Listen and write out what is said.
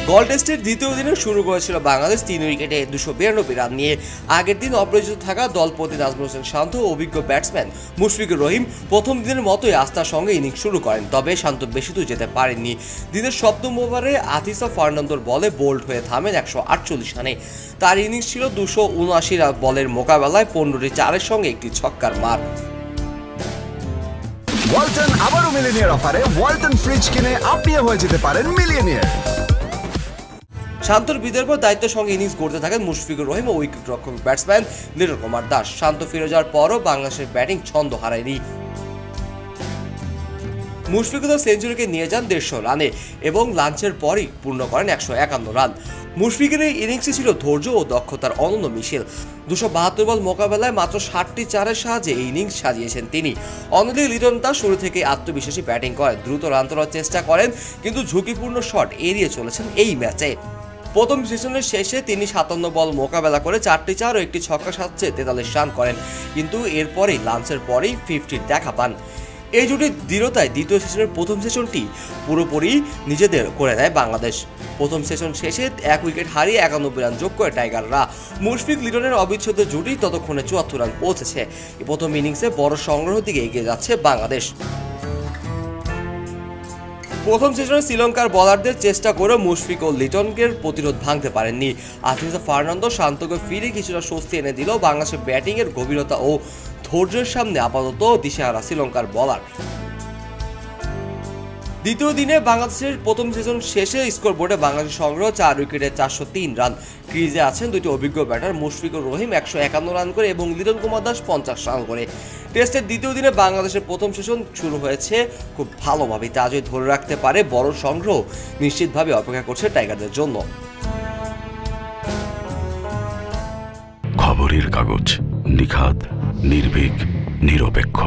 গল টেস্টের দ্বিতীয় দিনে শুরু করেছিল বাংলাদেশ ৩ উইকেটে ২৯২ রান নিয়ে। আগের দিন অপরাজিত থাকা দলপতি নাজমুল হোসেন শান্ত ও অভিজ্ঞ ব্যাটসম্যান মুশফিকুর রহিম প্রথম দিনের মতোই আস্থার সঙ্গে ইনিংস শুরু করেন, তবে শান্ত বেশি দূর যেতে পারেননি। দিনের সপ্তম ওভারে আতিসা ফার্নান্দোর বলে বোল্ড হয়ে থামেন ১৪৮ রানে। তার ইনিংস ছিল ২৭৯ বলের মোকাবেলায় ১৫টি চারের সঙ্গে একটি ছক্কার মার। ওয়ালটন আবারও মিলিয়নিয়ার অফারে ওয়ালটন ফ্রিজ কিনে আপনিও হয়ে যেতে পারেন মিলিয়নিয়ার। শান্তর বিদায়ের পর দায়িত্বের সঙ্গে ইনিংস করতে থাকেন মুশফিকুর রহিম ও উইকেট রক্ষক ব্যাটসম্যান লিটন কুমার দাস। শান্ত ফিরে যাওয়ার পরও বাংলাদেশের ব্যাটিং ছন্দ হারায়নি। মুশফিকুর সেঞ্চুরিকে নিয়ে যান ১৫০ রানে এবং লাঞ্চের পরই পূর্ণ করেন ১৫১ রান। মুশফিকের এই ইনিংসে ছিল ধৈর্য ও দক্ষতার অনন্য মিশেল। ২৭২ বল মোকাবেলায় মাত্র ৬০টি চারের সাহায্যে এই ইনিংস সাজিয়েছেন তিনি। অন্যদিকে লিটন দাস শুরু থেকে আত্মবিশ্বাসী ব্যাটিং করেন, দ্রুত রান তোলার চেষ্টা করেন, কিন্তু ঝুঁকিপূর্ণ শট এড়িয়ে চলেছেন এই ম্যাচে। প্রথম সেশনের শেষে তিনি ৫৭ বল মোকাবেলা করে ৪টি চার ও একটি ছক্কা সাহায্যে ৪৩ রান করেন, কিন্তু এরপরেই লাঞ্চের পরেই 50-র দেখা পান। এই জুটির দৃঢ়তায় দ্বিতীয় সেশনের প্রথম সেশনটি পুরোপুরি নিজেদের করে নেয় বাংলাদেশ। প্রথম সেশন শেষে ১ উইকেট হারিয়ে ৯১ রান যোগ করে টাইগাররা। মুশফিক লিটনের অবিচ্ছেদ্য জুটি ততক্ষণে ৭৪ রান পৌঁছেছে। প্রথম ইনিংসে বড় সংগ্রহের দিকে এগিয়ে যাচ্ছে বাংলাদেশ। প্রথম সেশনে শ্রীলঙ্কার বোলারদের চেষ্টা করে মুশফিক ও লিটনকে প্রতিরোধ ভাঙতে পারেননি। আতিসা ফার্নান্দো শান্তকে ফিরে কিছুটা স্বস্তি এনে দিল বাংলাদেশের ব্যাটিংয়ের গভীরতা ও ধৈর্যের সামনে আপাতত দিশেহারা শ্রীলঙ্কার বোলার। দ্বিতীয় দিনে বাংলাদেশের প্রথম সেশন শেষে স্কোরবোর্ডে বাংলাদেশের সংগ্রহ ৪ উইকেটে ৪০৩ রান। ক্রিজে আছেন দুটি অভিজ্ঞ ব্যাটার মুশফিকুর রহিম ১৫১ রান করে এবং লিটন কুমার দাস ৫০ রান করে। টেস্টের দ্বিতীয় দিনে বাংলাদেশের প্রথম সেশন শুরু হয়েছে খুব ভালোভাবে। তা যদি ধরে রাখতে পারে বড় সংগ্রহ নিশ্চিতভাবে অপেক্ষা করছে টাইগারদের জন্য। খবরের কাগজ, নিখাত, নির্ভীক, নিরপেক্ষ।